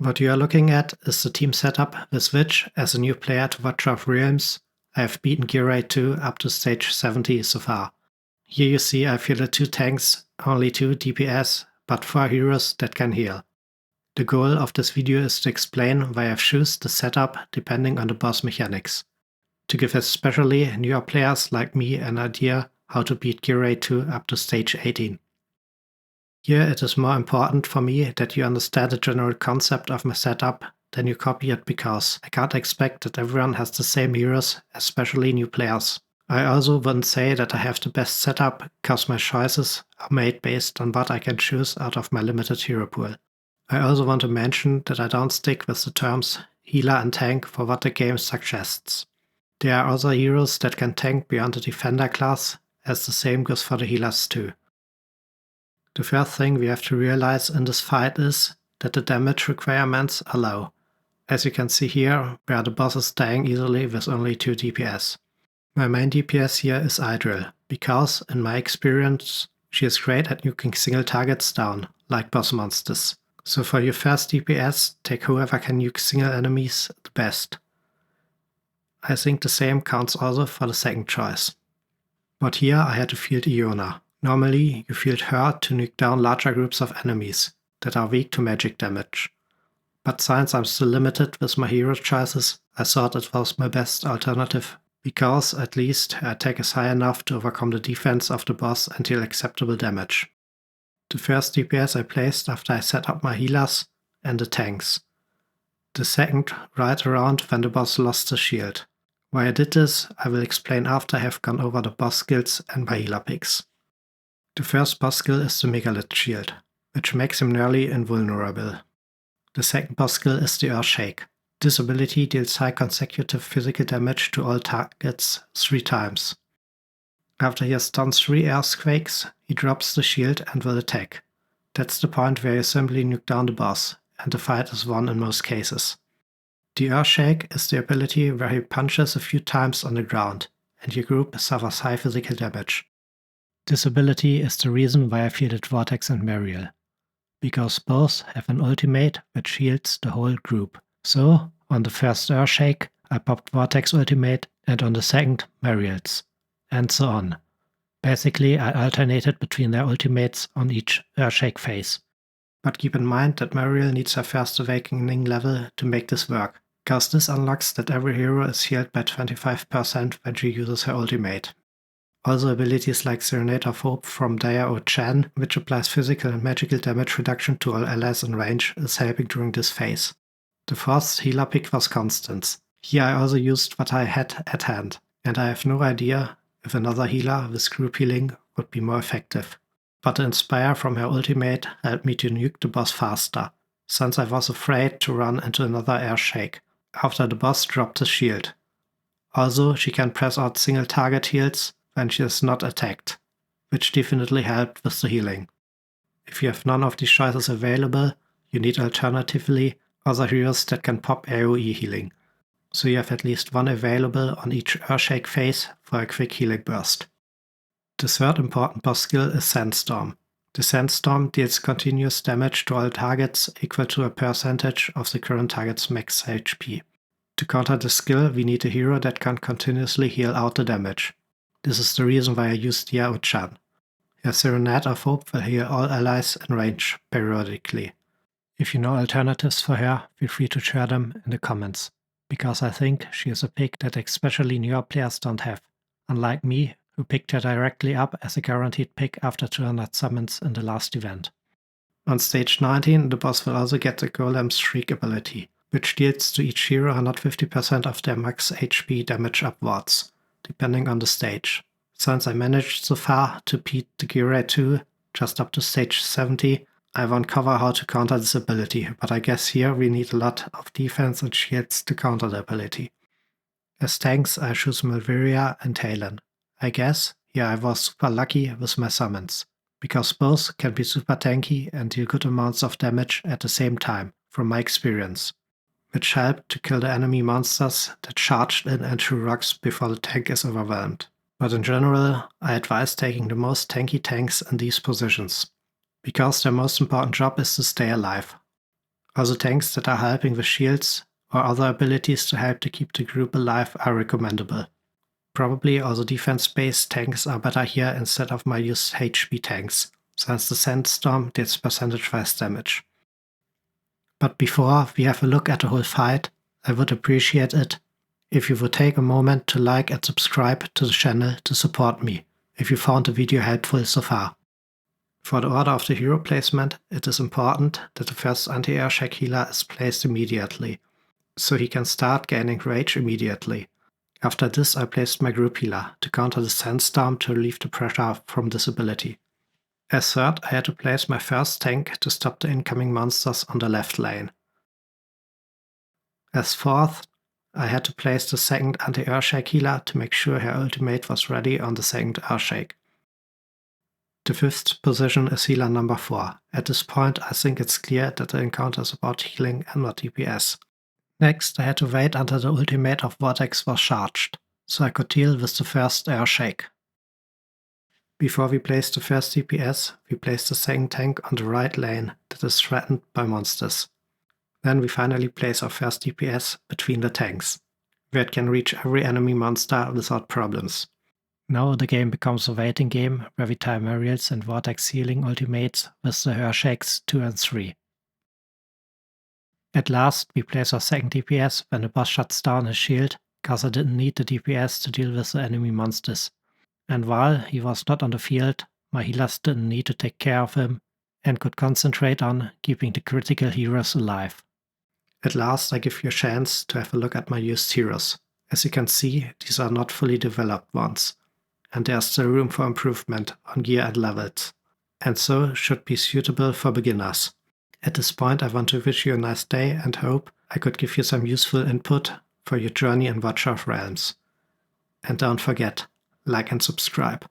What you are looking at is the team setup with which, as a new player to Watcher of Realms, I have beaten Gear Raid 2 up to stage 70 so far. Here you see I fielded 2 tanks, only 2 DPS, but 4 heroes that can heal. The goal of this video is to explain why I've chosen the setup depending on the boss mechanics, to give especially newer players like me an idea how to beat Gear Raid 2 up to stage 18. Here it is more important for me that you understand the general concept of my setup than you copy it, because I can't expect that everyone has the same heroes, especially new players. I also wouldn't say that I have the best setup, because my choices are made based on what I can choose out of my limited hero pool. I also want to mention that I don't stick with the terms healer and tank for what the game suggests. There are other heroes that can tank beyond the defender class, as the same goes for the healers too. The first thing we have to realize in this fight is that the damage requirements are low, as you can see here, where the boss is dying easily with only 2 DPS. My main DPS here is Idril, because, in my experience, she is great at nuking single targets down, like boss monsters. So for your first DPS, take whoever can nuke single enemies the best. I think the same counts also for the second choice. But here I had to field Iona. Normally, you field her to nuke down larger groups of enemies that are weak to magic damage. But since I'm still limited with my hero choices, I thought it was my best alternative, because at least her attack is high enough to overcome the defense of the boss and deal acceptable damage. The first DPS I placed after I set up my healers and the tanks. The second right around when the boss lost his shield. Why I did this, I will explain after I have gone over the boss skills and my healer picks. The first boss skill is the Megalith shield, which makes him nearly invulnerable. The second boss skill is the Earthshake. This ability deals high consecutive physical damage to all targets 3 times. After he has done 3 earthquakes, he drops the shield and will attack. That's the point where you simply nuke down the boss, and the fight is won in most cases. The Earthshake is the ability where he punches a few times on the ground, and your group suffers high physical damage. This ability is the reason why I fielded Vortex and Mariel, because both have an ultimate which shields the whole group. So, on the first Earthshake, I popped Vortex ultimate, and on the second, Mariel's, and so on. Basically, I alternated between their ultimates on each Earthshake phase. But keep in mind that Mariel needs her first awakening level to make this work, because this unlocks that every hero is healed by 25% when she uses her ultimate. Also, abilities like Serenade of Hope from Daya Chan, which applies physical and magical damage reduction to all allies in range, is helping during this phase. The fourth healer pick was Constance. Here I also used what I had at hand, and I have no idea if another healer with group healing would be more effective. But the Inspire from her ultimate helped me to nuke the boss faster, since I was afraid to run into another Earthshake after the boss dropped his shield. Also, she can press out single target heals when she is not attacked, which definitely helped with the healing. If you have none of these choices available, you need alternatively other heroes that can pop AoE healing, so you have at least one available on each Earthshake phase for a quick healing burst. The third important boss skill is Sandstorm. The Sandstorm deals continuous damage to all targets equal to a percentage of the current target's max HP. To counter the skill, we need a hero that can continuously heal out the damage. This is the reason why I used Yao-chan. Her Serenade of Hope will heal all allies in range periodically. If you know alternatives for her, feel free to share them in the comments, because I think she is a pick that especially newer players don't have, unlike me, who picked her directly up as a guaranteed pick after 200 summons in the last event. On stage 19, the boss will also get the Golem's Shriek ability, which deals to each hero 150% of their max HP damage upwards, depending on the stage. Since I managed so far to beat the Gear Raid 2 just up to stage 70, I won't cover how to counter this ability, but I guess here we need a lot of defense and shields to counter the ability. As tanks, I choose Malveria and Talon. I guess here I was super lucky with my summons, because both can be super tanky and deal good amounts of damage at the same time, from my experience, which helped to kill the enemy monsters that charged in and threw rocks before the tank is overwhelmed. But in general, I advise taking the most tanky tanks in these positions, because their most important job is to stay alive. Also tanks that are helping with shields or other abilities to help to keep the group alive are recommendable. Probably also defense-based tanks are better here instead of my used HP tanks, since the Sandstorm deals percentage-wise damage. But before we have a look at the whole fight, I would appreciate it if you would take a moment to like and subscribe to the channel to support me, if you found the video helpful so far. For the order of the hero placement, it is important that the first anti-air shack healer is placed immediately, so he can start gaining rage immediately. After this I placed my group healer to counter the Sandstorm to relieve the pressure from this ability. As third, I had to place my first tank to stop the incoming monsters on the left lane. As fourth, I had to place the second anti-Earthshake healer to make sure her ultimate was ready on the second Earthshake. The fifth position is healer number 4. At this point I think it's clear that the encounter is about healing and not DPS. Next I had to wait until the ultimate of Vortex was charged, so I could deal with the first Earthshake. Before we placed the first DPS, we placed the second tank on the right lane that is threatened by monsters. Then we finally place our first DPS between the tanks, where it can reach every enemy monster without problems. Now the game becomes a waiting game where we time Ariel's and Vortex healing ultimates with the Earthshakes 2 and 3. At last we place our second DPS when the boss shuts down his shield, cause I didn't need the DPS to deal with the enemy monsters. And while he was not on the field, my healers didn't need to take care of him and could concentrate on keeping the critical heroes alive. At last I give you a chance to have a look at my used heroes. As you can see, these are not fully developed ones, and there's still room for improvement on gear and levels, and so should be suitable for beginners. At this point I want to wish you a nice day and hope I could give you some useful input for your journey in Watcher of Realms. And don't forget, like and subscribe.